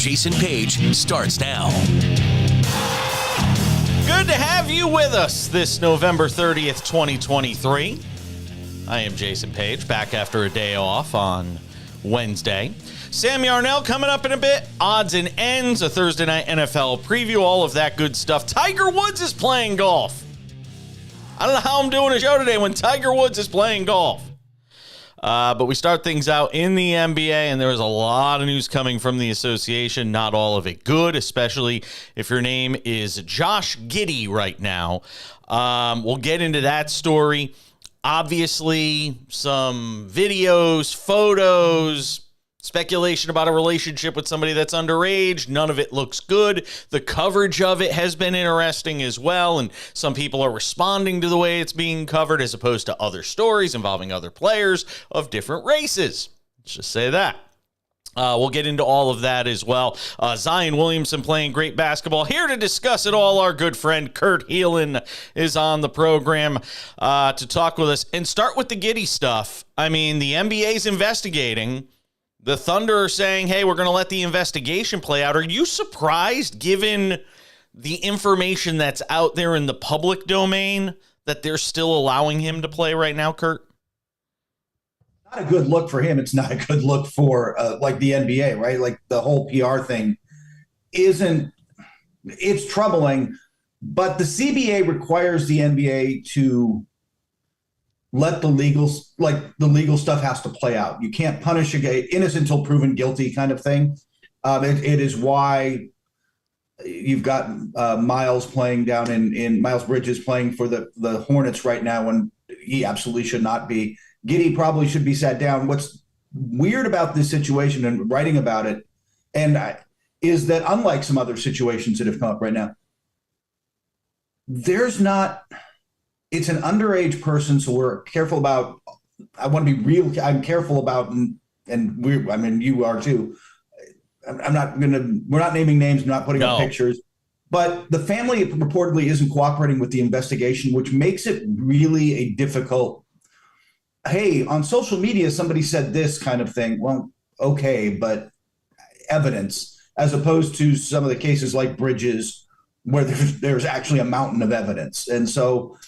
Jason Page starts now. Good to have you with us this November 30th, 2023. I am Jason Page, back after a day off on Wednesday. Sam Yarnell coming up in a bit. Odds and ends, a Thursday night NFL preview, all of that good stuff. Tiger Woods is playing golf. I don't know how I'm doing a show today when Tiger Woods is playing golf. But we start things out in the NBA, and there is a lot of news coming from the association. Not all of it good, especially if your name is Josh Giddey right now. We'll get into that story. Obviously, some videos, photos, speculation about a relationship with somebody that's underage. None of it looks good. The coverage of it has been interesting as well, and some people are responding to the way it's being covered as opposed to other stories involving other players of different races. Let's just say that. We'll get into all of that as well. Zion Williamson playing great basketball. Here to discuss it all, our good friend Kurt Helin is on the program to talk with us. And start with the Giddey stuff. I mean, the NBA's investigating. The Thunder are saying, hey, we're going to let the investigation play out. Are you surprised, given the information that's out there in the public domain, that they're still allowing him to play right now, Kurt? Not a good look for him. It's not a good look for like the NBA, right? Like the whole PR thing it's troubling, but the CBA requires the NBA to let the legal stuff has to play out. You can't punish a guy innocent until proven guilty kind of thing. It is why you've got Miles playing down in Miles Bridges playing for the Hornets right now when he absolutely should not be. Giddey probably should be sat down. What's weird about this situation and writing about it is that unlike some other situations that have come up right now, it's an underage person, so we're careful about. I want to be real. I'm careful about, you are too. We're not naming names. We're not putting up pictures. But the family reportedly isn't cooperating with the investigation, which makes it really a difficult. Hey, on social media, somebody said this kind of thing. Well, okay, but evidence, as opposed to some of the cases like Bridges, where there's actually a mountain of evidence, and so.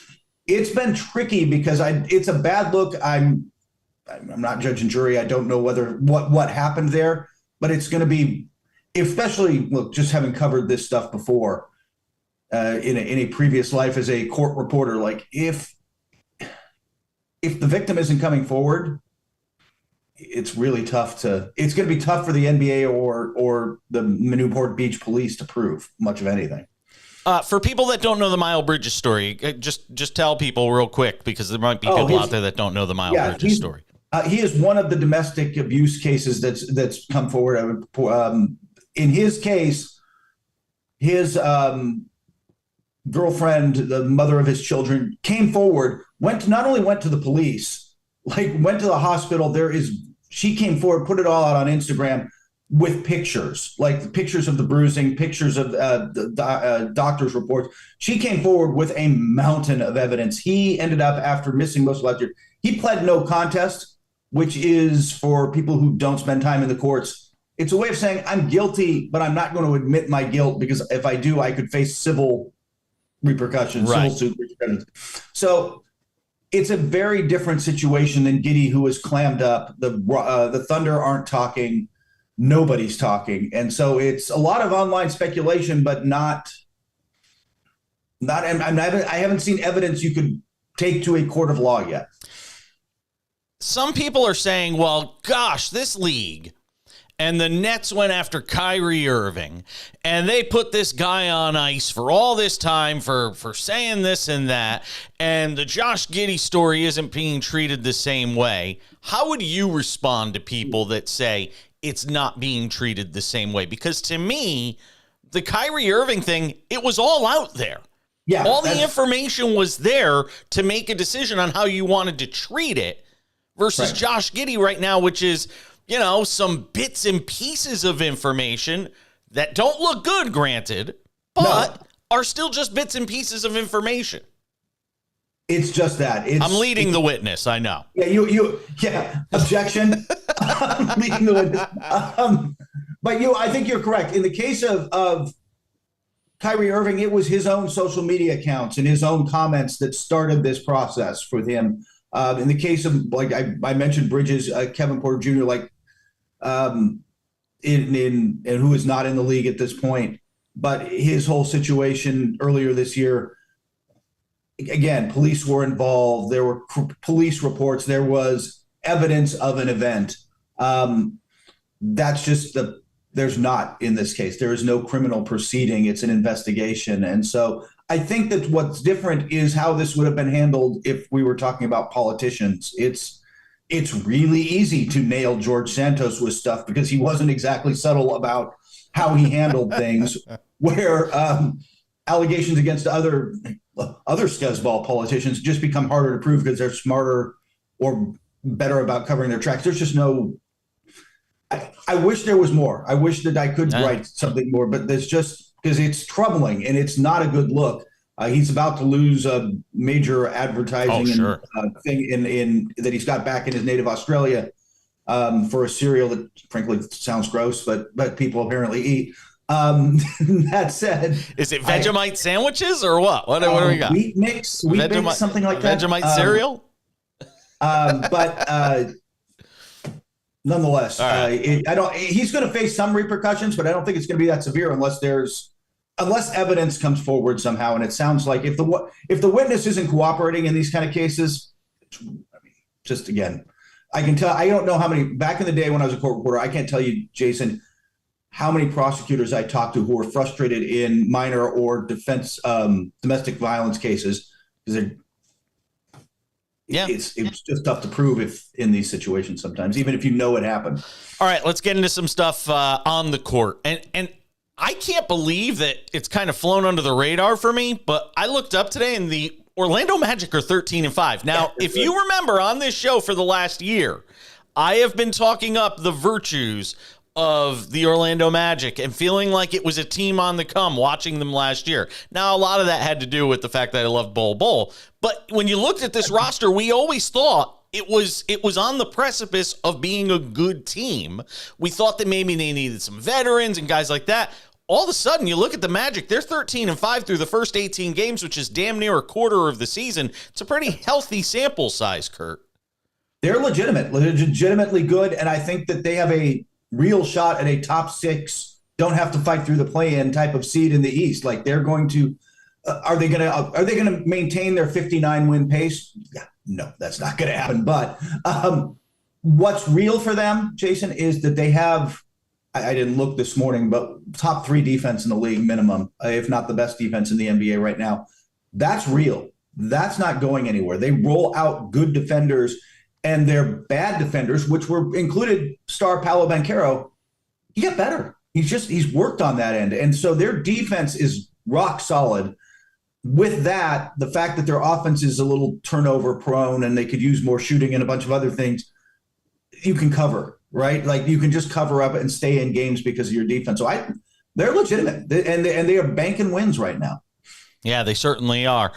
It's been tricky because it's a bad look. I'm not judge and jury. I don't know what happened there, but it's going to be, especially just having covered this stuff before in a previous life as a court reporter. Like if the victim isn't coming forward, it's really tough it's going to be tough for the NBA or the Newport Beach police to prove much of anything. For people that don't know the Miles Bridges story, just tell people real quick, because there might be people out there that don't know the Miles Bridges story. He is one of the domestic abuse cases that's come forward. In his case, his girlfriend, the mother of his children, came forward. Not only went to the police, went to the hospital. She came forward, put it all out on Instagram. With pictures, like the pictures of the bruising, pictures of the doctor's reports. She came forward with a mountain of evidence. He ended up, after missing most of last year, he pled no contest, which is, for people who don't spend time in the courts, it's a way of saying, I'm guilty, but I'm not going to admit my guilt, because if I do, I could face civil repercussions, right. Civil suit repercussions. So it's a very different situation than Giddey, who is clammed up. The Thunder aren't talking. Nobody's talking. And so it's a lot of online speculation, but I haven't seen evidence you could take to a court of law yet. Some people are saying, well, gosh, this league, and the Nets went after Kyrie Irving, and they put this guy on ice for all this time for saying this and that, and the Josh Giddey story isn't being treated the same way. How would you respond to people that say it's not being treated the same way? Because to me, the Kyrie Irving thing, it was all out there. Yeah, all the information was there to make a decision on how you wanted to treat it, versus Josh Giddey right now, which is, some bits and pieces of information that don't look good, granted, but are still just bits and pieces of information. It's just that. I'm leading the witness, I know. Yeah, objection. I'm leading the witness. But I think you're correct. In the case of Kyrie Irving, it was his own social media accounts and his own comments that started this process for him. In the case of, like I mentioned, Bridges, Kevin Porter Jr., like in who is not in the league at this point, but his whole situation earlier this year. Again, police were involved. There were police reports. There was evidence of an event. That's just there's not in this case. There is no criminal proceeding. It's an investigation. And so I think that what's different is how this would have been handled if we were talking about politicians. It's really easy to nail George Santos with stuff because he wasn't exactly subtle about how he handled things, where allegations against other scuzzball politicians just become harder to prove because they're smarter or better about covering their tracks. There's just no. I wish there was more. I wish that I could write something more, but there's just because it's troubling and it's not a good look. He's about to lose a major advertising thing in that he's got back in his native Australia for a cereal that frankly sounds gross, but people apparently eat. That said, is it Vegemite sandwiches or what? What do we got? Wheat mix, something like that. Vegemite cereal. But nonetheless, he's going to face some repercussions, but I don't think it's going to be that severe unless evidence comes forward somehow. And it sounds like if the witness isn't cooperating in these kind of cases, just again, I can tell. I don't know how many back in the day when I was a court reporter. I can't tell you, Jason, how many prosecutors I talked to who were frustrated in minor or domestic violence cases because it's just tough to prove if in these situations sometimes, even if you know it happened. All right, let's get into some stuff on the court. And I can't believe that it's kind of flown under the radar for me, but I looked up today and the Orlando Magic are 13-5. Now, if you remember on this show for the last year, I have been talking up the virtues of the Orlando Magic and feeling like it was a team on the come watching them last year. Now, a lot of that had to do with the fact that I love Bol. But when you looked at this roster, we always thought it was on the precipice of being a good team. We thought that maybe they needed some veterans and guys like that. All of a sudden, you look at the Magic, they're 13-5 through the first 18 games, which is damn near a quarter of the season. It's a pretty healthy sample size, Kurt. They're legitimately good, and I think that they have a real shot at a top 6, don't have to fight through the play-in type of seed in the East. Like they're going to, are they going to maintain their 59 win pace? Yeah, no, that's not going to happen. But what's real for them, Jason, is that they have, I didn't look this morning, but top 3 defense in the league minimum, if not the best defense in the NBA right now. That's real. That's not going anywhere. They roll out good defenders. And their bad defenders, which were included star Paolo Banchero, he got better. He's worked on that end. And so their defense is rock solid. With that, the fact that their offense is a little turnover prone and they could use more shooting and a bunch of other things, you can cover, right? Like you can just cover up and stay in games because of your defense. So they're legitimate and they are banking wins right now. Yeah, they certainly are.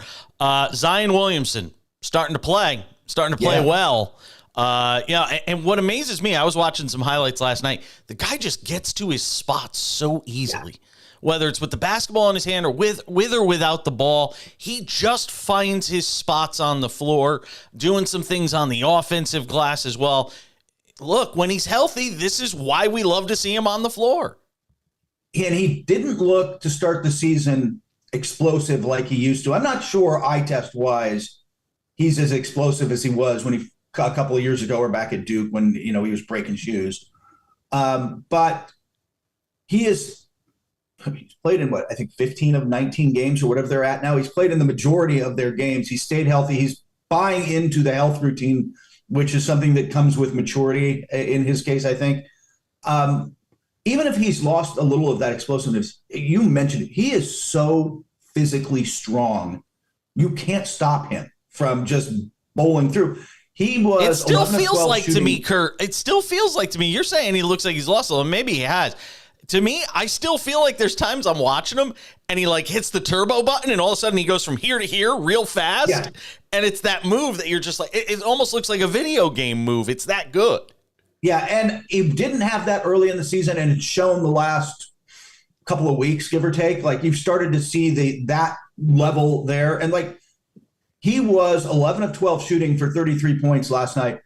Zion Williamson starting to play well. And what amazes me, I was watching some highlights last night. The guy just gets to his spots so easily. Yeah. Whether it's with the basketball in his hand or with or without the ball, he just finds his spots on the floor, doing some things on the offensive glass as well. Look, when he's healthy, this is why we love to see him on the floor. And he didn't look to start the season explosive like he used to. I'm not sure eye test wise he's as explosive as he was when a couple of years ago or back at Duke when, he was breaking shoes. But he's played in 15 of 19 games or whatever they're at now. He's played in the majority of their games. He stayed healthy. He's buying into the health routine, which is something that comes with maturity in his case, I think. Even if he's lost a little of that explosiveness, you mentioned it, he is so physically strong. You can't stop him from just bowling through. He was. It still feels like shooting. To me, Kurt. It still feels like to me. You're saying he looks like he's lost a little. Maybe he has. To me, I still feel like there's times I'm watching him and he like hits the turbo button and all of a sudden he goes from here to here real fast. Yeah. And it's that move that you're just like. It almost looks like a video game move. It's that good. Yeah, and he didn't have that early in the season, and it's shown the last couple of weeks, give or take. Like you've started to see that level there, and like he was 11 of 12 shooting for 33 points last night.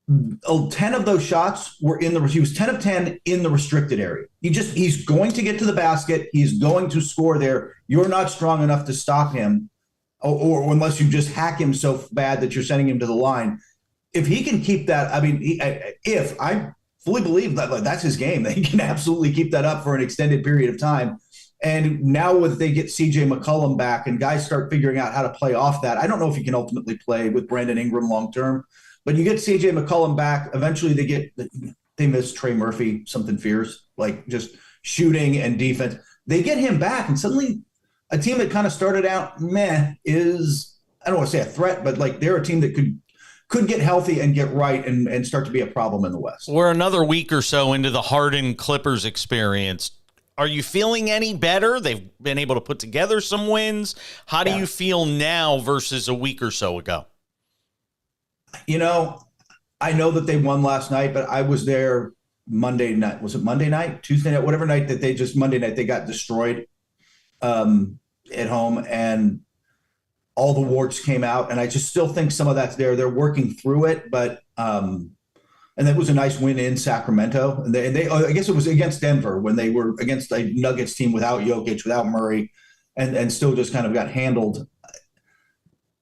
10 of those shots were he was 10 of 10 in the restricted area. He's going to get to the basket. He's going to score there. You're not strong enough to stop him, or unless you just hack him so bad that you're sending him to the line. If he can keep that, I mean, I fully believe that that's his game, that he can absolutely keep that up for an extended period of time. And now they get CJ McCollum back and guys start figuring out how to play off that. I don't know if he can ultimately play with Brandon Ingram long-term, but you get CJ McCollum back. Eventually they miss Trey Murphy, something fierce, like just shooting and defense. They get him back, and suddenly a team that kind of started out is, I don't want to say a threat, but like they're a team that could get healthy and get right and start to be a problem in the West. We're another week or so into the Harden Clippers experience. Are you feeling any better? They've been able to put together some wins. How do you feel now versus a week or so ago? I know that they won last night, but I was there Monday night. Was it Monday night? Tuesday night? Whatever night that Monday night they got destroyed at home, and all the warts came out. And I just still think some of that's there. They're working through it, but and that was a nice win in Sacramento. And they I guess it was against Denver when they were against a Nuggets team without Jokic, without Murray, and still just kind of got handled.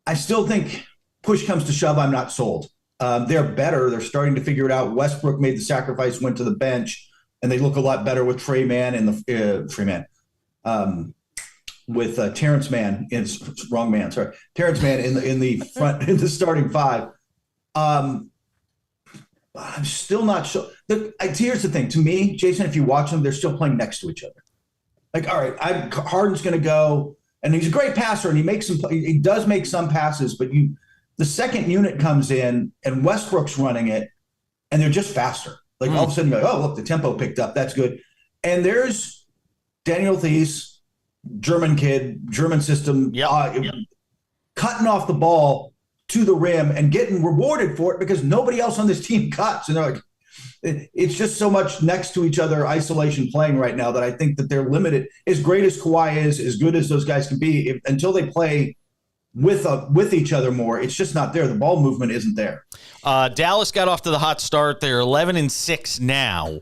I still think push comes to shove, I'm not sold. They're better. They're starting to figure it out. Westbrook made the sacrifice, went to the bench, and they look a lot better with Terrence Mann in the front in the starting five. I'm still not sure. Here's the thing. To me, Jason, if you watch them, they're still playing next to each other. Like, all right, Harden's going to go, and he's a great passer, and he does make some passes, but the second unit comes in, and Westbrook's running it, and they're just faster. Like all of a sudden, you're like, oh, look, the tempo picked up. That's good. And there's Daniel Theis, German kid, German system, cutting off the ball to the rim and getting rewarded for it because nobody else on this team cuts. And they're like, it's just so much next to each other, isolation playing right now, that I think that they're limited. As great as Kawhi is, as good as those guys can be, until they play with each other more, it's just not there. The ball movement isn't there. Dallas got off to the hot start. They're 11-6 now.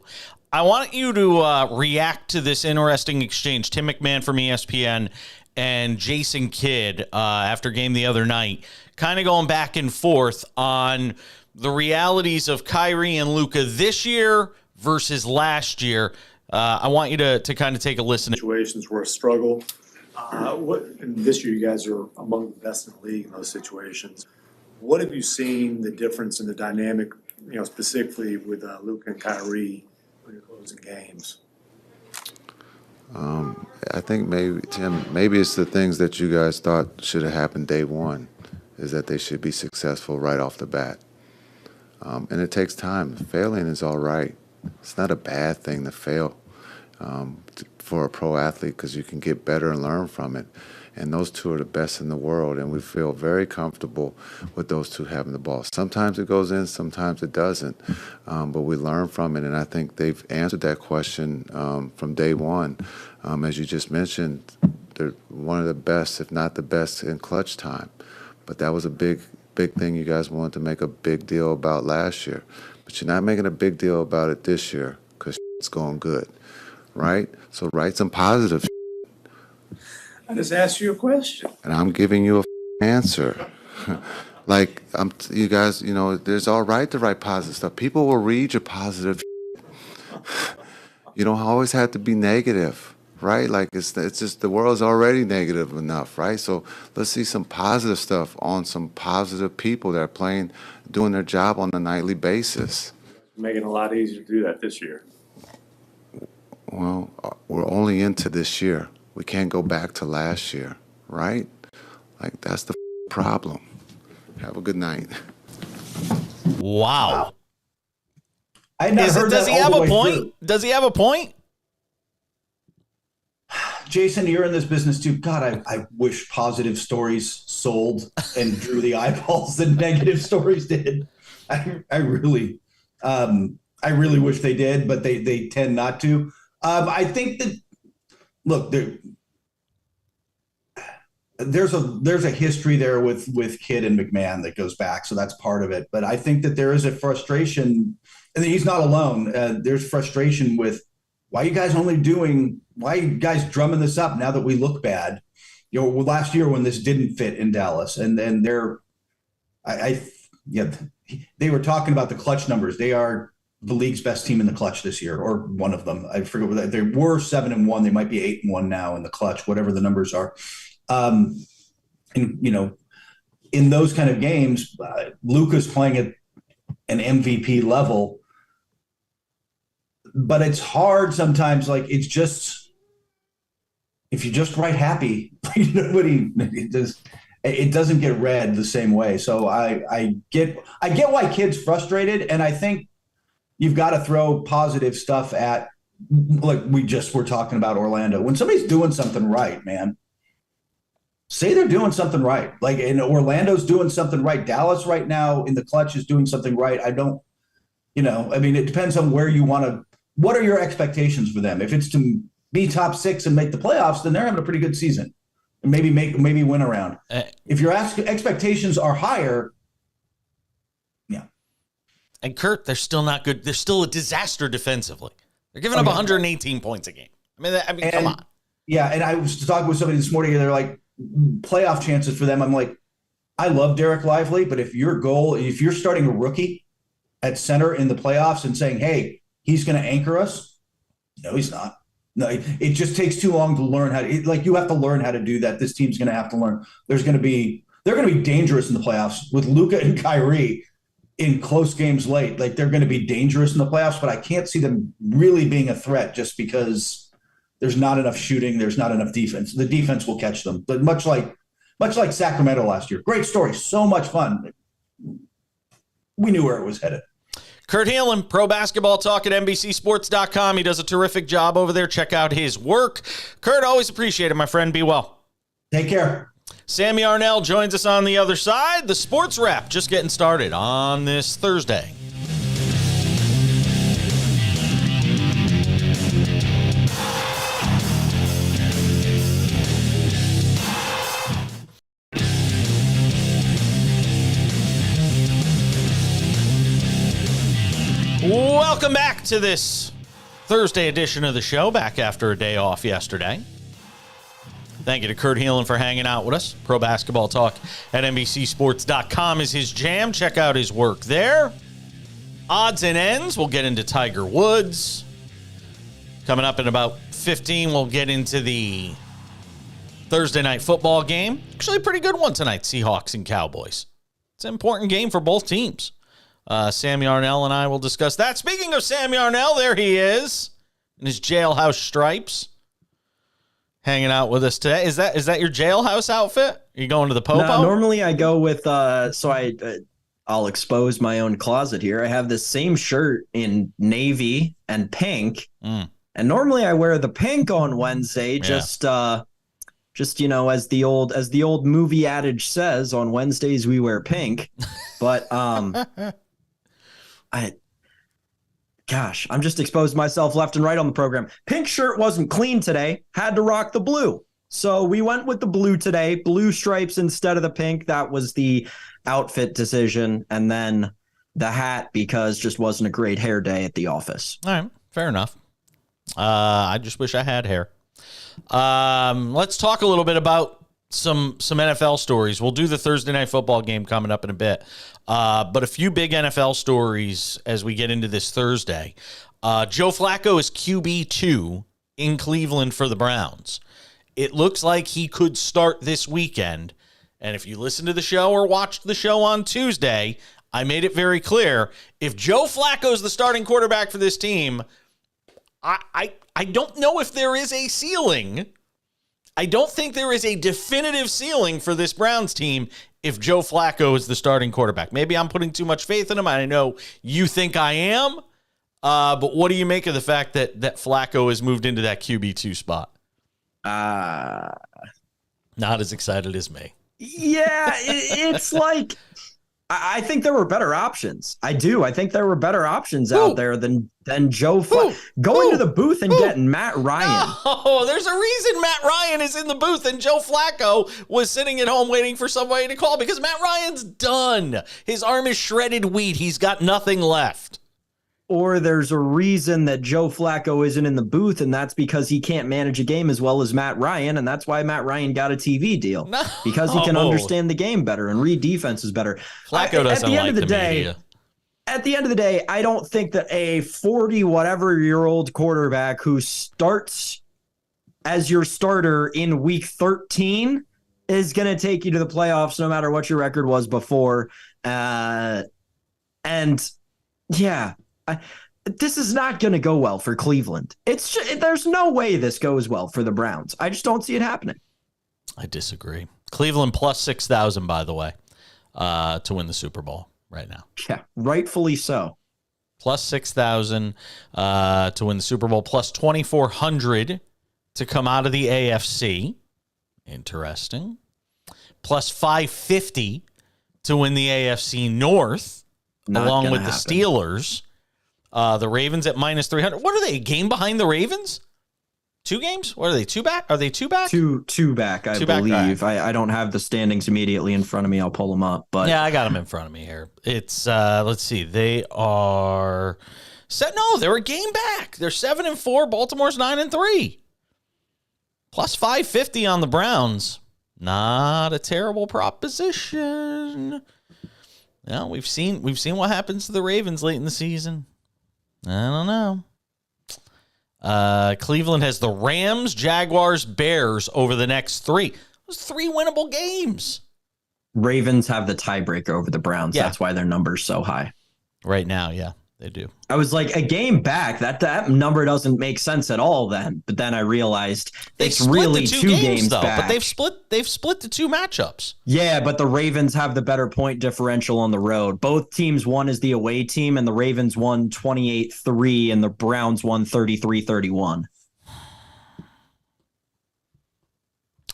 I want you to react to this interesting exchange. Tim McMahon from ESPN and Jason Kidd after game the other night, kind of going back and forth on the realities of Kyrie and Luka this year versus last year. I want you to kind of take a listen. Situations were a struggle. And this year, you guys are among the best in the league in those situations. What have you seen the difference in the dynamic, specifically with Luka and Kyrie when you're closing games? I think maybe, Tim, maybe it's the things that you guys thought should have happened day one, is that they should be successful right off the bat. And it takes time. Failing is all right. It's not a bad thing to fail for a pro athlete, because you can get better and learn from it. And those two are the best in the world, and we feel very comfortable with those two having the ball. Sometimes it goes in, sometimes it doesn't, but we learn from it, and I think they've answered that question from day one. As you just mentioned, they're one of the best, if not the best, in clutch time. But that was a big thing you guys wanted to make a big deal about last year. But you're not making a big deal about it this year because it's going good, right? So write some positive. I just asked you a question. And I'm giving you a answer. Like, you guys, there's all right to write positive stuff. People will read your positive. You don't always have to be negative, right? Like, it's just the world's already negative enough, right? So let's see some positive stuff on some positive people that are doing their job on a nightly basis. Making it a lot easier to do that this year. Well, we're only into this year. We can't go back to last year, right? Like, that's the problem. Have a good night. Wow. Does he have a point? Does he have a point? Jason, you're in this business too. God, I wish positive stories sold and drew the eyeballs that negative stories did. I really, I really wish they did, but they tend not to. I think that look, there's a history there with Kidd and McMahon that goes back, so that's part of it. But I think that there is a frustration, and he's not alone. There's frustration with why you guys drumming this up now that we look bad. Last year when this didn't fit in Dallas, and then they were talking about the clutch numbers. They are the league's best team in the clutch this year, or one of them. I forget what they were 7-1. They might be 8-1 now in the clutch, whatever the numbers are. And in those kind of games, Luka's playing at an MVP level, but it's hard sometimes. Like it's just, if you just write happy, it doesn't get read the same way. So I get why Kidd's frustrated, and I think you've got to throw positive stuff at, like we just were talking about Orlando. When somebody's doing something right, man, say they're doing something right. Like, and Orlando's doing something right. Dallas right now in the clutch is doing something right. I mean, it depends on where you want to, what are your expectations for them? If it's to be top 6 and make the playoffs, then they're having a pretty good season. And maybe win around. If your expectations are higher, yeah. And Kurt, they're still not good. They're still a disaster defensively. They're giving up 118 points a game. I mean, come on. Yeah, and I was talking with somebody this morning, and they're like, playoff chances for them. I'm like, I love Derek Lively, but if you're starting a rookie at center in the playoffs and saying, hey, he's going to anchor us, no, he's not. No, it just takes too long to learn how to. You have to learn how to do that. This team's going to have to learn. They're going to be dangerous in the playoffs with Luka and Kyrie in close games late. Like they're going to be dangerous in the playoffs, but I can't see them really being a threat just because there's not enough shooting. There's not enough defense. The defense will catch them. But much like Sacramento last year. Great story. So much fun. We knew where it was headed. Kurt Helin, Pro Basketball Talk at NBCSports.com. He does a terrific job over there. Check out his work. Kurt, always appreciate it, my friend. Be well. Take care. Sammy Arnell joins us on the other side. The Sports Wrap just getting started on this Thursday. Welcome back to this Thursday edition of the show, back after a day off yesterday. Thank you to Kurt Helin for hanging out with us. Pro Basketball Talk at NBCSports.com is his jam. Check out his work there. Odds and ends, we'll get into Tiger Woods. Coming up in about 15, we'll get into the Thursday night football game. Actually, a pretty good one tonight, Seahawks and Cowboys. It's an important game for both teams. Sammy Arnell and I will discuss that. Speaking of Sammy Arnell, there he is in his jailhouse stripes, hanging out with us today. Is that your jailhouse outfit? Are you going to the Popo? No, normally I go with I'll expose my own closet here. I have this same shirt in navy and pink, and normally I wear the pink on Wednesday. Just you know, as the old movie adage says, on Wednesdays we wear pink. But I'm just exposed myself left and right on the program. Pink shirt wasn't clean today. Had to rock the blue. So we went with the blue today. Blue stripes instead of the pink. That was the outfit decision. And then the hat, because just wasn't a great hair day at the office. All right. Fair enough. I just wish I had hair. Let's talk a little bit about some NFL stories. We'll do the Thursday night football game coming up in a bit. But a few big NFL stories as we get into this Thursday. Joe Flacco is QB2 in Cleveland for the Browns. It looks like he could start this weekend. And if you listen to the show or watched the show on Tuesday, I made it very clear. If Joe Flacco is the starting quarterback for this team, I don't know if there is a ceiling. I don't think there is a definitive ceiling for this Browns team if Joe Flacco is the starting quarterback. Maybe I'm putting too much faith in him. I know you think I am. But what do you make of the fact that Flacco has moved into that QB2 spot? Not as excited as me. Yeah, it's like I think there were better options. I do. I think there were better options out there than Joe Flacco. Going to the booth and getting Matt Ryan. Oh, there's a reason Matt Ryan is in the booth and Joe Flacco was sitting at home waiting for somebody to call, because Matt Ryan's done. His arm is shredded wheat. He's got nothing left. Or there's a reason that Joe Flacco isn't in the booth, and that's because he can't manage a game as well as Matt Ryan, and that's why Matt Ryan got a TV deal. No. Because he can understand the game better and read defenses better. Flacco doesn't like the media. At the end of the day, I don't think that a 40-whatever-year-old quarterback who starts as your starter in week 13 is going to take you to the playoffs no matter what your record was before. And yeah, this is not going to go well for Cleveland. There's no way this goes well for the Browns. I just don't see it happening. I disagree. Cleveland plus 6,000, by the way, to win the Super Bowl right now. Yeah, rightfully so. Plus 6,000 to win the Super Bowl, plus 2,400 to come out of the AFC. Interesting. Plus 550 to win the AFC North, along with the Steelers. The Ravens at minus 300. What are they, a game behind the Ravens? 2 games? What are they, 2 back? Are they 2 back? Two back, I believe. Right. I don't have the standings immediately in front of me. I'll pull them up. But yeah, I got them in front of me here. It's, let's see. They are set. No, they're a game back. They're 7-4. Baltimore's 9-3. Plus 550 on the Browns. Not a terrible proposition. No, we've seen what happens to the Ravens late in the season. I don't know. Cleveland has the Rams, Jaguars, Bears over the next 3. Those 3 winnable games. Ravens have the tiebreaker over the Browns. Yeah. That's why their number's so high. Right now, yeah, they do. I was like, a game back, that number doesn't make sense at all then. But then I realized it's really 2 games though, back. But they've split the 2 matchups. Yeah, but the Ravens have the better point differential on the road. Both teams won as the away team, and the Ravens won 28-3, and the Browns won 33-31.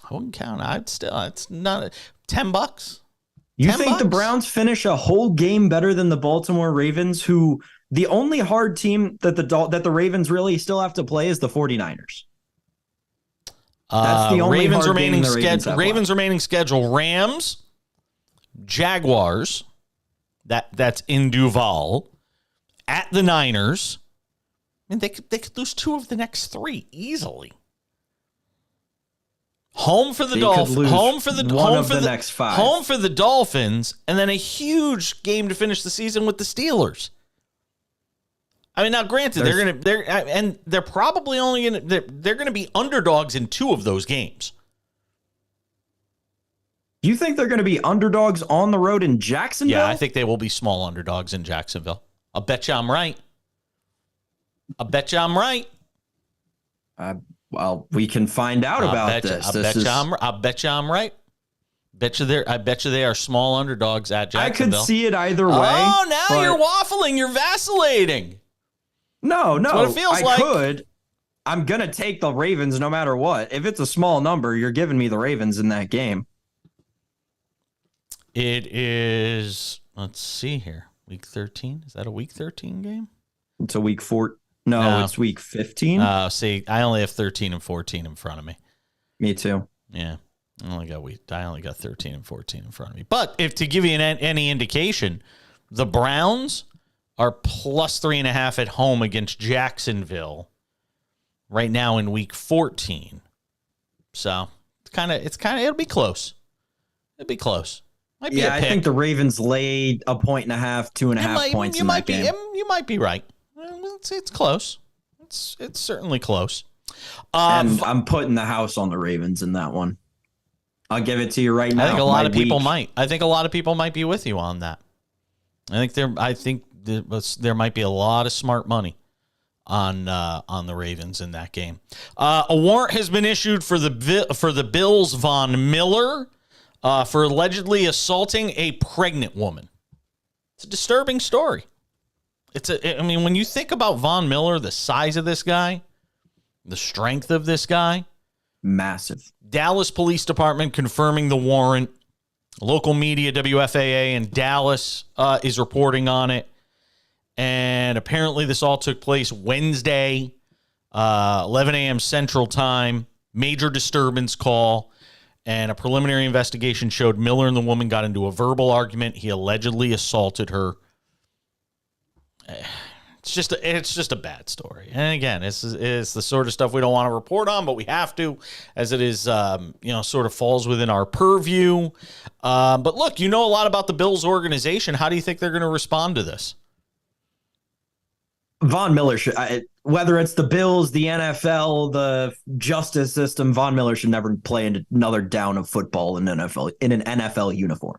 I wouldn't count. It's not $10. You think the Browns finish a whole game better than the Baltimore Ravens, who the only hard team that the Ravens really still have to play is the 49ers? That's the only Ravens hard remaining game the Ravens have Ravens left. remaining schedule: Rams, Jaguars. That's in Duval. At the Niners. I mean, they could lose 2 of the next 3 easily. Home for the Dolphins. Home for the next 5. Home for the Dolphins, and then a huge game to finish the season with the Steelers. I mean, now granted, they're probably only they're going to be underdogs in 2 of those games. You think they're going to be underdogs on the road in Jacksonville? Yeah, I think they will be small underdogs in Jacksonville. I'll bet you I'm right. Well, we can find out about this. I bet you I'm right. I bet you they are small underdogs at Jacksonville. I could see it either way. Oh, now you're waffling. You're vacillating. No. That's what it feels like. Could. I'm going to take the Ravens no matter what. If it's a small number, you're giving me the Ravens in that game. It is, let's see here. Week 13? Is that a week 13 game? It's a week 4. No, it's week 15. See, I only have 13 and 14 in front of me. Me too. Yeah. I only got 13 and 14 in front of me. But if to give you any indication, the Browns are plus 3.5 at home against Jacksonville right now in week 14. So it'll be close. It'll be close. Might be a pick. I think the Ravens laid 1.5 points, 2.5 points in that game. You might be right. It's close. It's certainly close. And I'm putting the house on the Ravens in that one. I'll give it to you right now. I think a lot of people might. I think a lot of people might be with you on that. I think there might be a lot of smart money on the Ravens in that game. A warrant has been issued for the Bills' Von Miller for allegedly assaulting a pregnant woman. It's a disturbing story. When you think about Von Miller, the size of this guy, the strength of this guy, massive. Dallas Police Department confirming the warrant. Local media, WFAA in Dallas, is reporting on it. And apparently this all took place Wednesday, 11 a.m. Central Time. Major disturbance call. And a preliminary investigation showed Miller and the woman got into a verbal argument. He allegedly assaulted her. It's just a bad story. And again, it's the sort of stuff we don't want to report on, but we have to, as it is, sort of falls within our purview. But look, you know a lot about the Bills organization. How do you think they're going to respond to this? Von Miller should, whether it's the Bills, the NFL, the justice system, Von Miller should never play in another down of football in an NFL uniform.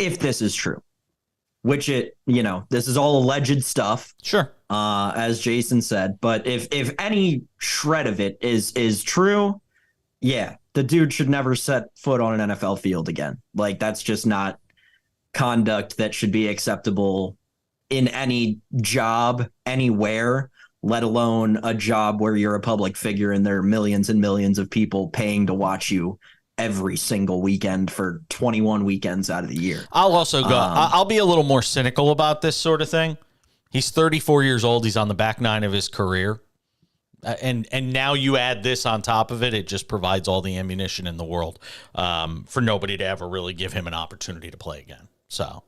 If this is true, which this is all alleged stuff. Sure. As Jason said, but if any shred of it is true, yeah, the dude should never set foot on an NFL field again. Like, that's just not conduct that should be acceptable in any job anywhere, let alone a job where you're a public figure and there are millions and millions of people paying to watch you every single weekend for 21 weekends out of the year. I'll also go, I'll be a little more cynical about this sort of thing. He's 34 years old. He's on the back nine of his career. And now you add this on top of it. It just provides all the ammunition in the world for nobody to ever really give him an opportunity to play again. So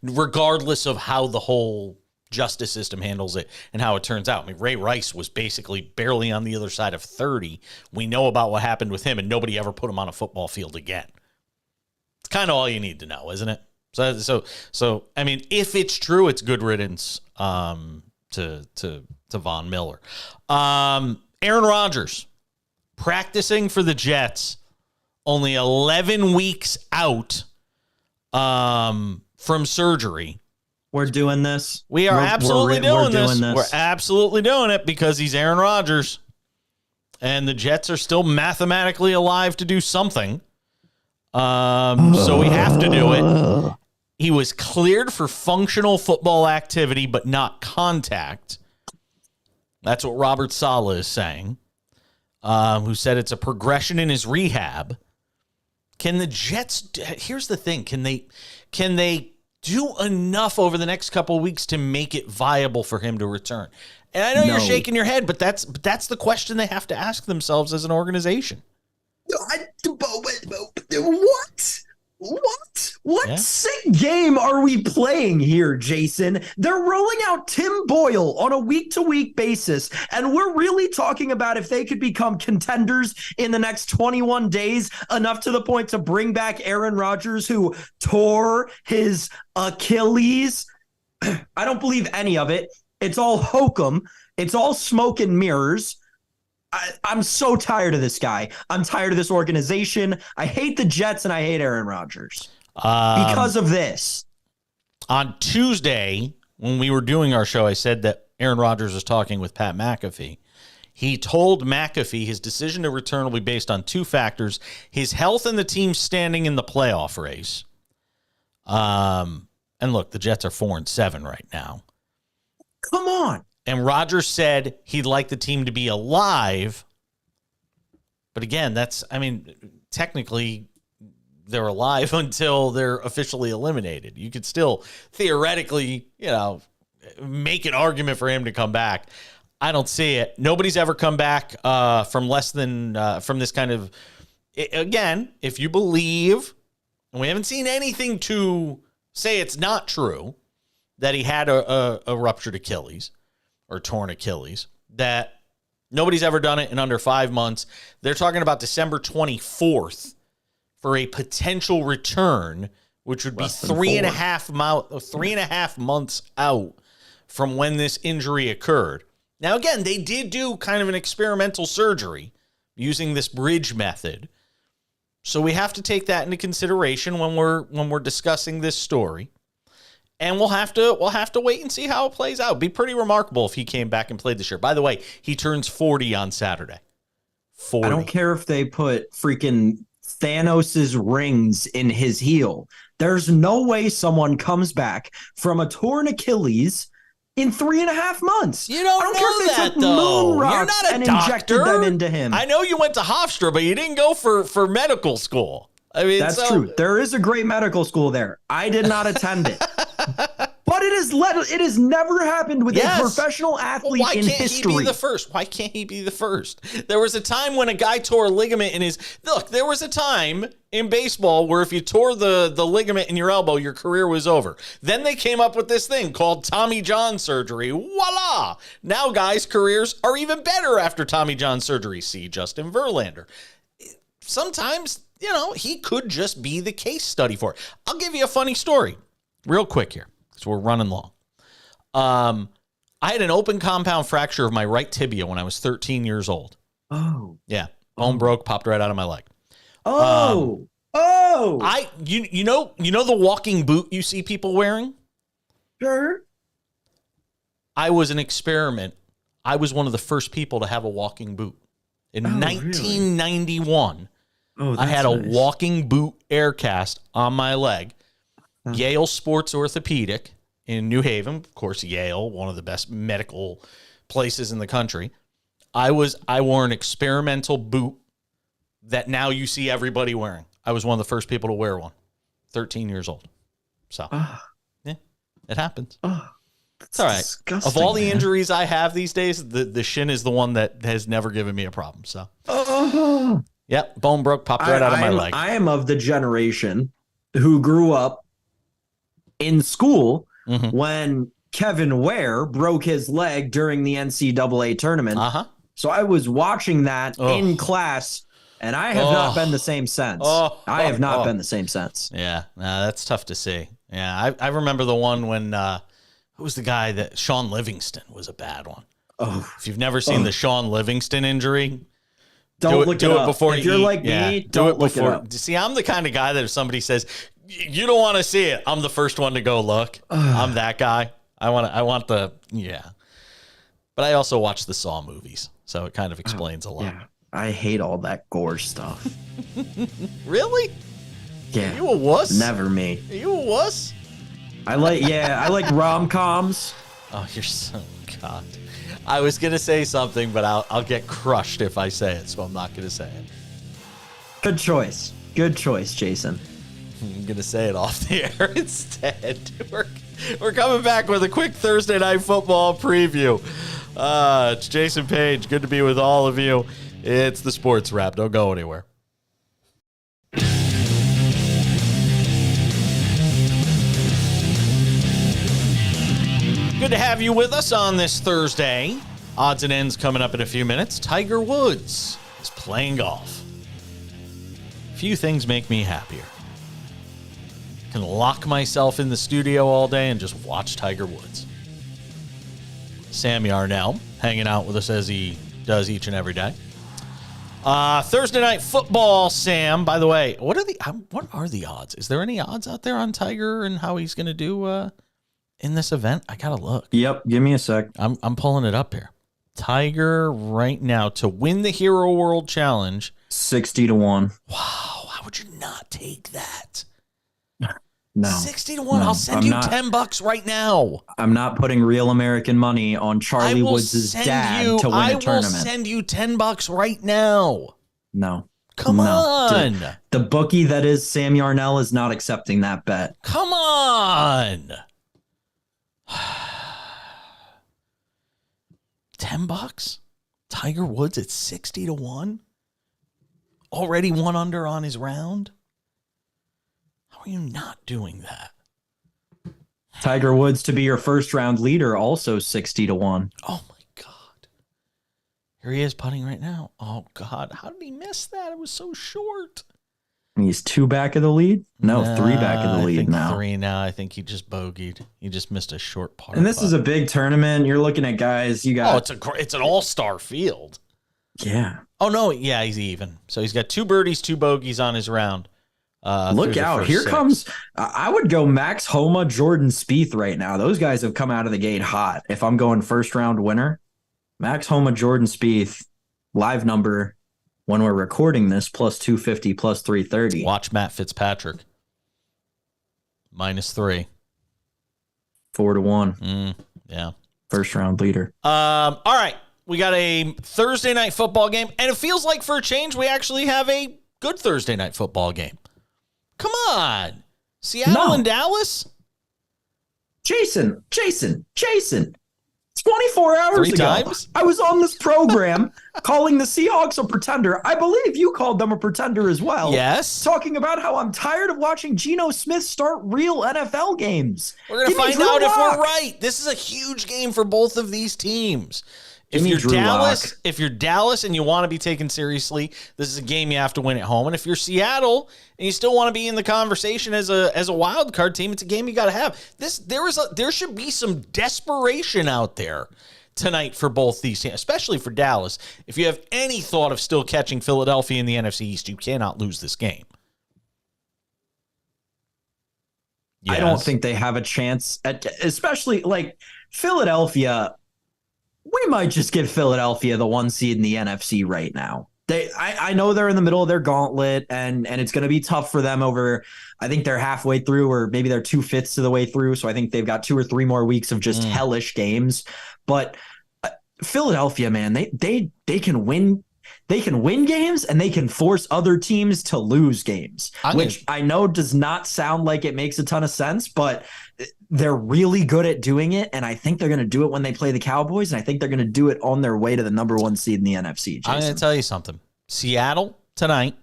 regardless of how the whole justice system handles it and how it turns out. I mean, Ray Rice was basically barely on the other side of 30. We know about what happened with him, and nobody ever put him on a football field again. It's kind of all you need to know, isn't it? So I mean, if it's true, it's good riddance to Von Miller. Aaron Rodgers practicing for the Jets, only 11 weeks out from surgery. We're doing this. We are absolutely doing this. We're absolutely doing it because he's Aaron Rodgers. And the Jets are still mathematically alive to do something. So we have to do it. He was cleared for functional football activity, but not contact. That's what Robert Saleh is saying, who said it's a progression in his rehab. Can the Jets, here's the thing, can they do enough over the next couple of weeks to make it viable for him to return? And I know you're shaking your head, but that's the question they have to ask themselves as an organization. What sick game are we playing here, Jason? They're rolling out Tim Boyle on a week-to-week basis, and we're really talking about if they could become contenders in the next 21 days, enough to the point to bring back Aaron Rodgers, who tore his Achilles. I don't believe any of it. It's all hokum. It's all smoke and mirrors. I'm so tired of this guy. I'm tired of this organization. I hate the Jets and I hate Aaron Rodgers because of this. On Tuesday, when we were doing our show, I said that Aaron Rodgers was talking with Pat McAfee. He told McAfee his decision to return will be based on two factors: his health and the team's standing in the playoff race. And look, the Jets are 4-7 right now. Come on. And Rodgers said he'd like the team to be alive. But again, technically they're alive until they're officially eliminated. You could still theoretically, make an argument for him to come back. I don't see it. Nobody's ever come back from this kind of, again, if you believe, and we haven't seen anything to say it's not true, that he had a ruptured Achilles or torn Achilles, that nobody's ever done it in under 5 months. They're talking about December 24th for a potential return, which would be 3.5 months out from when this injury occurred. Now, again, they did do kind of an experimental surgery using this bridge method. So we have to take that into consideration when we're discussing this story. And we'll have to wait and see how it plays out. It'd be pretty remarkable if he came back and played this year. By the way, he turns 40 on Saturday. 40. I don't care if they put freaking Thanos's rings in his heel. There's no way someone comes back from a torn Achilles in 3.5 months. You don't know that, though. You're not a doctor. Injected them into him. I know you went to Hofstra, but you didn't go for medical school. I mean, That's true. There is a great medical school there. I did not attend it. But it has never happened with a professional athlete in history. He be the first? Why can't he be the first? There was a time when a guy tore a ligament in his... Look, there was a time in baseball where if you tore the ligament in your elbow, your career was over. Then they came up with this thing called Tommy John surgery. Voila! Now guys' careers are even better after Tommy John surgery. See Justin Verlander. Sometimes, he could just be the case study for it. I'll give you a funny story real quick here, because we're running long. I had an open compound fracture of my right tibia when I was 13 years old. Oh. Yeah. Bone broke, popped right out of my leg. Oh. You know the walking boot you see people wearing? Sure. I was an experiment. I was one of the first people to have a walking boot. In 1991, I had a walking boot air cast on my leg. Yale Sports Orthopedic in New Haven. Of course, Yale, one of the best medical places in the country. I wore an experimental boot that now you see everybody wearing. I was one of the first people to wear one. 13 years old. So, yeah, it happens. It's all right. Of all the injuries I have these days, the shin is the one that has never given me a problem. So, yep, bone broke, popped right out of my leg. I am of the generation who grew up in school when Kevin Ware broke his leg during the NCAA tournament. So I was watching that in class, and I have not been the same since. I have not been the same since. Yeah, that's tough to see. Yeah, I remember the one when, who was the guy that, Sean Livingston was a bad one. If you've never seen the Sean Livingston injury, do it before if you're like me, do it look before. it up. See, I'm the kind of guy that if somebody says, you don't want to see it, I'm the first one to go look. I'm that guy. I want the. But I also watch the Saw movies, so it kind of explains a lot. Yeah, I hate all that gore stuff. Really? Yeah. Are you a wuss? Never me. Are you a wuss? I like rom-coms. Oh, you're so God. I was gonna say something, but I'll get crushed if I say it, so I'm not gonna say it. Good choice, Jason. I'm gonna say it off the air instead. We're coming back with a quick Thursday night football preview. It's Jason Page. Good to be with all of you. It's the Sports Wrap. Don't go anywhere. Good to have you with us on this Thursday. Odds and ends coming up in a few minutes. Tiger Woods is playing golf. Few things make me happier. Can lock myself in the studio all day and just watch Tiger Woods. Sam Yarnell hanging out with us as he does each and every day. Thursday night football, Sam. By the way, what are the odds? Is there any odds out there on Tiger and how he's going to do in this event? I gotta look. Yep, give me a sec. I'm pulling it up here. Tiger right now to win the Hero World Challenge, 60-1. Wow, how would you not take that? No. 60-1. I'll send you $10 right now. I'm not putting real American money on Charlie Woods' dad to win a tournament. I will send you $10 right now. No. Come on. The bookie that is Sam Yarnell is not accepting that bet. Come on. $10? Tiger Woods at 60-1? Already one under on his round? How are you not doing that? Tiger Woods to be your first round leader, also 60-1. Oh my God. Here he is putting right now. Oh God. How did he miss that? It was so short. He's 2 back of the lead? No, 3 back of the lead now. 3 now. I think he just bogeyed. He just missed a short par. And this is a big tournament. You're looking at guys. You got. It's an all-star field. Yeah. Oh no. Yeah, he's even. So he's got 2 birdies, 2 bogeys on his round. Look out. Here comes. I would go Max Homa, Jordan Spieth right now. Those guys have come out of the gate hot. If I'm going first round winner, Max Homa, Jordan Spieth, live number when we're recording this, plus 250, plus 330. Watch Matt Fitzpatrick. -3. 4-1. Yeah. First round leader. All right. We got a Thursday night football game, and it feels like for a change, we actually have a good Thursday night football game. Come on. Seattle and Dallas? Jason. 24 hours Three ago, times? I was on this program calling the Seahawks a pretender. I believe you called them a pretender as well. Yes. Talking about how I'm tired of watching Geno Smith start real NFL games. We're going to find out if we're right. This is a huge game for both of these teams. If you're Dallas and you want to be taken seriously, this is a game you have to win at home. And if you're Seattle and you still want to be in the conversation as a wild card team, it's a game you got to have. There should be some desperation out there tonight for both these teams, especially for Dallas. If you have any thought of still catching Philadelphia in the NFC East, you cannot lose this game. Yes. I don't think they have a chance especially like Philadelphia. We might just give Philadelphia the 1 seed in the NFC right now. I know they're in the middle of their gauntlet, and it's going to be tough for them over. I think they're halfway through, or maybe they're 2/5 of the way through. So I think they've got 2 or 3 more weeks of just hellish games. But Philadelphia, man, they can win. They can win games, and they can force other teams to lose games, which I know does not sound like it makes a ton of sense, but they're really good at doing it, and I think they're going to do it when they play the Cowboys, and I think they're going to do it on their way to the number 1 seed in the NFC. Jason. I'm going to tell you something. Seattle tonight,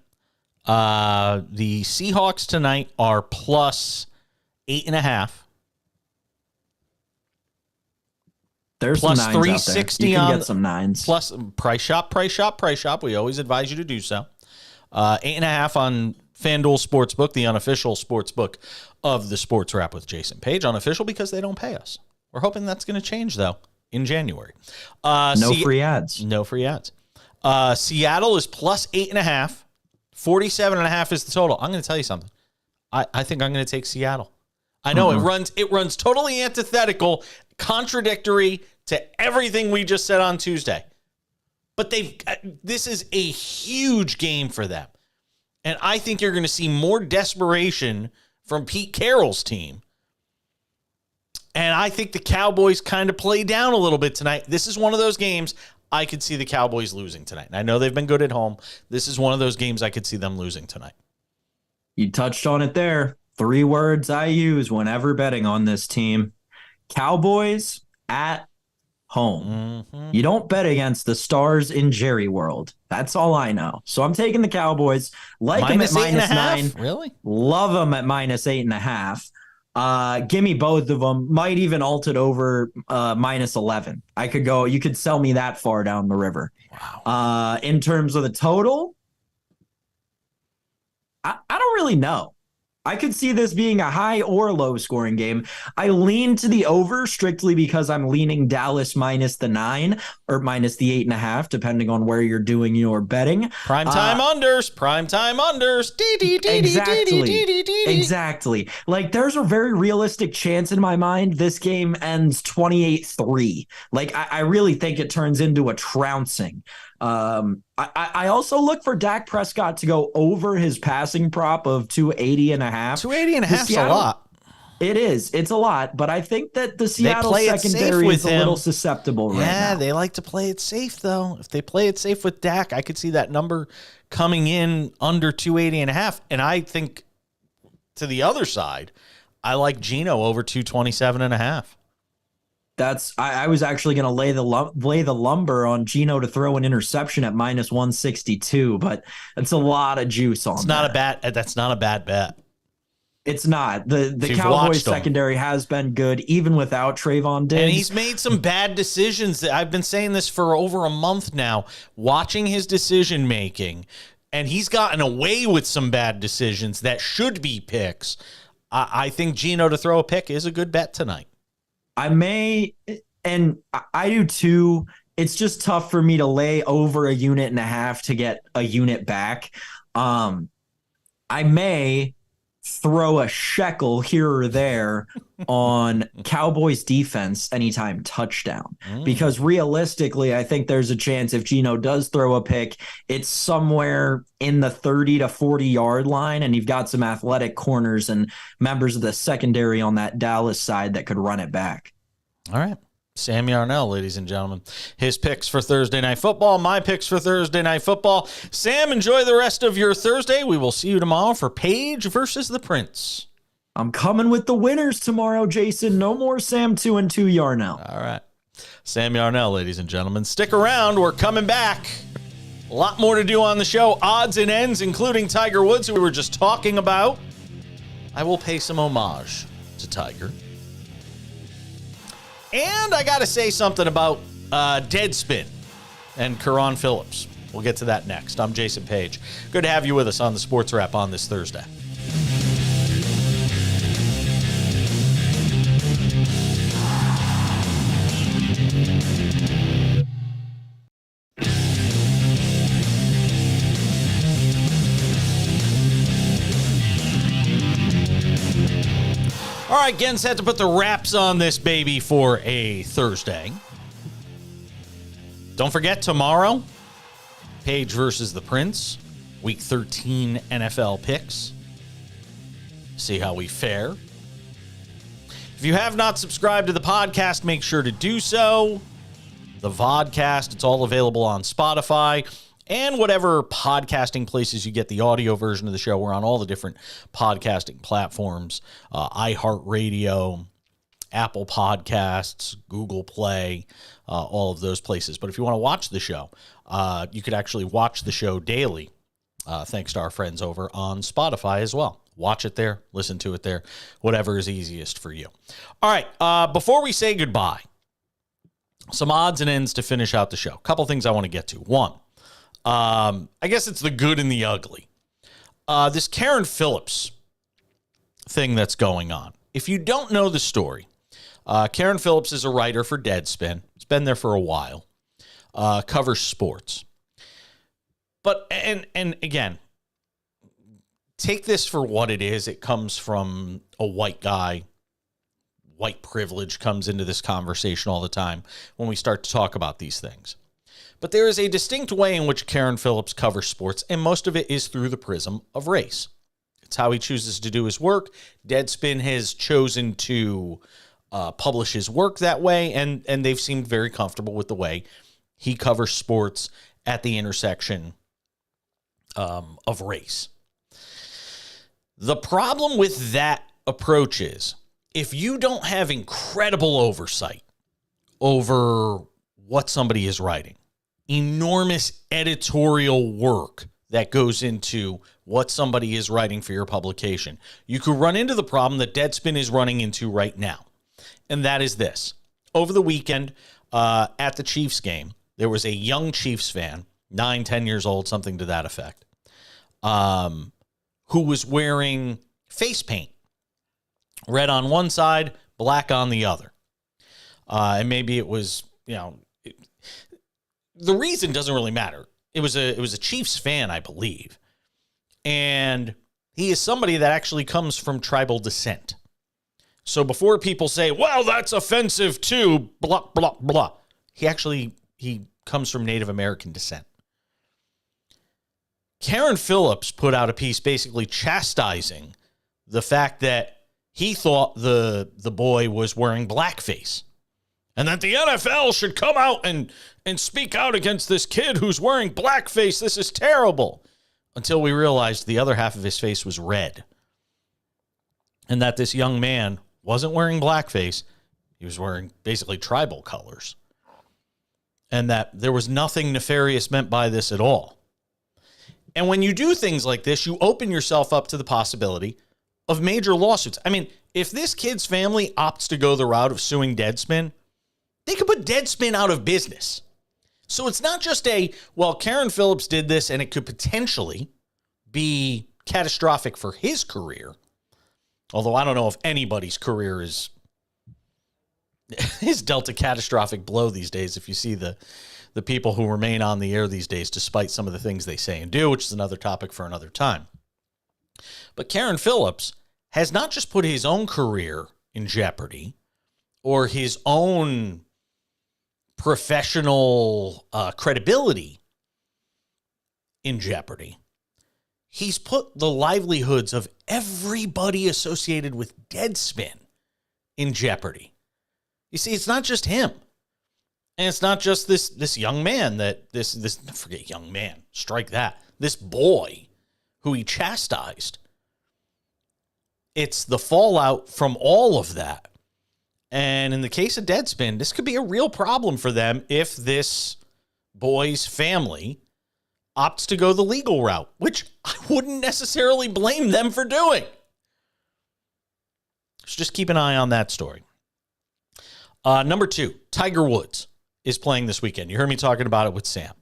the Seahawks tonight are plus 8.5. There's plus some nines 360 you can on get some nines. Plus price shop. We always advise you to do so. 8.5 on FanDuel Sportsbook, the unofficial sportsbook of the Sports Wrap with Jason Page. Unofficial because they don't pay us. We're hoping that's going to change though in January. No free ads. No free ads. Seattle is plus 8.5. 47.5 is the total. I'm going to tell you something. I think I'm going to take Seattle. I know it runs totally antithetical, contradictory to everything we just said on Tuesday. But this is a huge game for them. And I think you're going to see more desperation from Pete Carroll's team. And I think the Cowboys kind of play down a little bit tonight. This is one of those games I could see the Cowboys losing tonight. And I know they've been good at home. This is one of those games I could see them losing tonight. You touched on it there. 3 words I use whenever betting on this team. Cowboys at home. Mm-hmm. You don't bet against the stars in Jerry World. That's all I know. So I'm taking the Cowboys. Like them at -9. Really? Love them at -8.5. Give me both of them. Might even alt it over -11. I could go. You could sell me that far down the river. Wow. In terms of the total, I don't really know. I could see this being a high or low scoring game. I lean to the over strictly because I'm leaning Dallas minus the 9 or minus the 8.5, depending on where you're doing your betting. Primetime unders. Exactly. Like, there's a very realistic chance in my mind this game ends 28-3. Like, I really think it turns into a trouncing. I also look for Dak Prescott to go over his passing prop of 280.5. 280.5 is a lot. It is. It's a lot, but I think that the Seattle secondary is a little susceptible right now. Yeah, they like to play it safe, though. If they play it safe with Dak, I could see that number coming in under 280.5. And I think to the other side, I like Geno over 227.5. I was actually going to lay the lumber on Geno to throw an interception at -162, but it's a lot of juice on that. That's not a bad bet. It's not. The Cowboys secondary has been good even without Trayvon Diggs. And he's made some bad decisions. I've been saying this for over a month now, watching his decision making, and he's gotten away with some bad decisions that should be picks. I think Geno to throw a pick is a good bet tonight. I may, and I do too. It's just tough for me to lay over 1.5 units to get a unit back. I may throw a shekel here or there on Cowboys defense anytime touchdown, because realistically, I think there's a chance if Geno does throw a pick, it's somewhere in the 30 to 40 yard line, and you've got some athletic corners and members of the secondary on that Dallas side that could run it back. All right. Sam Yarnell, ladies and gentlemen. His picks for Thursday Night Football, my picks for Thursday Night Football. Sam, enjoy the rest of your Thursday. We will see you tomorrow for Paige versus the Prince. I'm coming with the winners tomorrow, Jason. No more Sam 2-2 Yarnell. All right. Sam Yarnell, ladies and gentlemen. Stick around. We're coming back. A lot more to do on the show. Odds and ends, including Tiger Woods, who we were just talking about. I will pay some homage to Tiger. And I got to say something about Deadspin and Carron Phillips. We'll get to that next. I'm Jason Page. Good to have you with us on the Sports Wrap on this Thursday. All right, Gens had to put the wraps on this baby for a Thursday. Don't forget, tomorrow, Paige versus the Prince, Week 13 NFL picks. See how we fare. If you have not subscribed to the podcast, make sure to do so. The vodcast, it's all available on Spotify and whatever podcasting places you get the audio version of the show. We're on all the different podcasting platforms, iHeartRadio, Apple Podcasts, Google Play, all of those places. But if you want to watch the show, you could actually watch the show daily, thanks to our friends over on Spotify as well. Watch it there, listen to it there, whatever is easiest for you. All right, before we say goodbye, some odds and ends to finish out the show. A couple things I want to get to. One, I guess it's the good and the ugly. This Carron Phillips thing that's going on. If you don't know the story, Carron Phillips is a writer for Deadspin. It's been there for a while. Covers sports. But, and again, take this for what it is. It comes from a white guy. White privilege comes into this conversation all the time when we start to talk about these things. But there is a distinct way in which Carron Phillips covers sports, and most of it is through the prism of race. It's how he chooses to do his work. Deadspin has chosen to publish his work that way, and they've seemed very comfortable with the way he covers sports at the intersection of race. The problem with that approach is, if you don't have incredible oversight over what somebody is writing, enormous editorial work that goes into what somebody is writing for your publication, you could run into the problem that Deadspin is running into right now. And that is this. Over the weekend, at the Chiefs game, there was a young Chiefs fan, 9, 10 years old, something to that effect, who was wearing face paint. Red on one side, black on the other. And maybe it was, the reason doesn't really matter. It was a Chiefs fan, I believe. And he is somebody that actually comes from tribal descent. So before people say, well, that's offensive too, blah, blah, blah. He comes from Native American descent. Carron Phillips put out a piece basically chastising the fact that he thought the boy was wearing blackface. And that the NFL should come out and speak out against this kid who's wearing blackface. This is terrible. Until we realized the other half of his face was red. And that this young man wasn't wearing blackface. He was wearing basically tribal colors. And that there was nothing nefarious meant by this at all. And when you do things like this, you open yourself up to the possibility of major lawsuits. I mean, if this kid's family opts to go the route of suing Deadspin, they could put Deadspin out of business. So it's not just Carron Phillips did this and it could potentially be catastrophic for his career. Although I don't know if anybody's career is dealt a catastrophic blow these days. If you see the people who remain on the air these days, despite some of the things they say and do, which is another topic for another time. But Carron Phillips has not just put his own career in jeopardy or his own professional credibility in jeopardy. He's put the livelihoods of everybody associated with Deadspin in jeopardy. You see, it's not just him. And it's not just this young man forget young man, strike that, this boy who he chastised. It's the fallout from all of that. And in the case of Deadspin, this could be a real problem for them if this boy's family opts to go the legal route, which I wouldn't necessarily blame them for doing. So just keep an eye on that story. Number 2, Tiger Woods is playing this weekend. You heard me talking about it with Sam.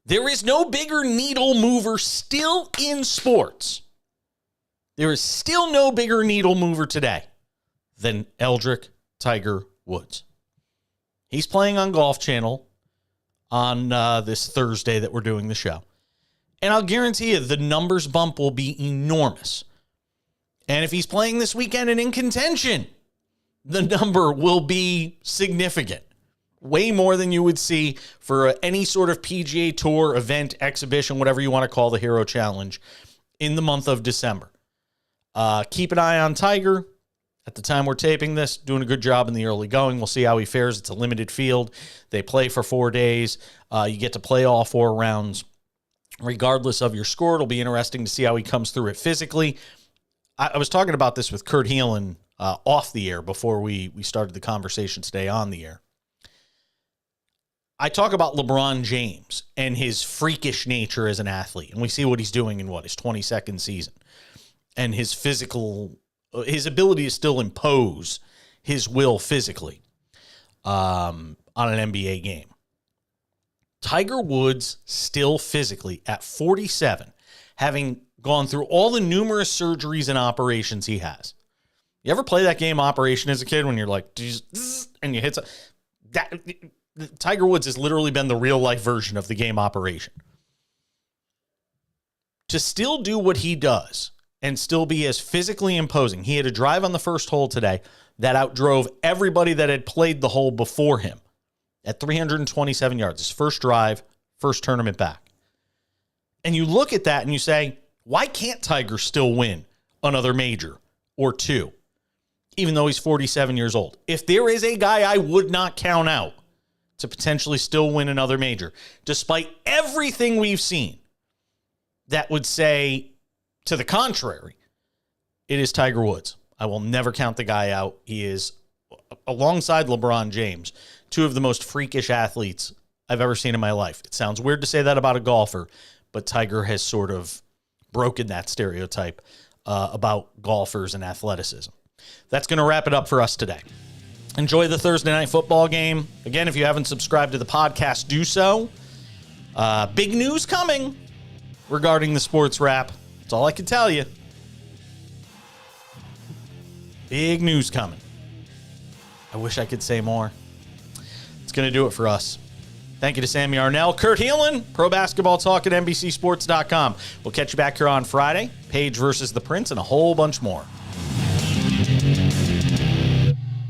There is no bigger needle mover still in sports. There is still no bigger needle mover today than Eldrick Tiger Woods. He's playing on Golf Channel on this Thursday that we're doing the show. And I'll guarantee you the numbers bump will be enormous. And if he's playing this weekend and in contention, the number will be significant. Way more than you would see for any sort of PGA Tour event, exhibition, whatever you want to call the Hero Challenge in the month of December. Keep an eye on Tiger. At the time we're taping this, doing a good job in the early going. We'll see how he fares. It's a limited field. They play for 4 days. You get to play all 4 rounds. Regardless of your score, it'll be interesting to see how he comes through it physically. I was talking about this with Kurt Helin off the air before we started the conversation today on the air. I talk about LeBron James and his freakish nature as an athlete, and we see what he's doing in his 22nd season, and his ability to still impose his will physically on an NBA game. Tiger Woods still physically at 47, having gone through all the numerous surgeries and operations he has. You ever play that game Operation as a kid when you're like, and you hit that? Tiger Woods has literally been the real life version of the game Operation. To still do what he does and still be as physically imposing. He had a drive on the first hole today that outdrove everybody that had played the hole before him at 327 yards. His first drive, first tournament back. And you look at that and you say, why can't Tiger still win another major or 2, even though he's 47 years old? If there is a guy I would not count out to potentially still win another major, despite everything we've seen that would say to the contrary, it is Tiger Woods. I will never count the guy out. He is, alongside LeBron James, 2 of the most freakish athletes I've ever seen in my life. It sounds weird to say that about a golfer, but Tiger has sort of broken that stereotype about golfers and athleticism. That's going to wrap it up for us today. Enjoy the Thursday night football game. Again, if you haven't subscribed to the podcast, do so. Big news coming regarding the Sports Wrap. That's all I can tell you. Big news coming. I wish I could say more. It's going to do it for us. Thank you to Sammy Arnell, Kurt Helin, Pro Basketball Talk at NBCSports.com. We'll catch you back here on Friday. Page versus the Prince and a whole bunch more.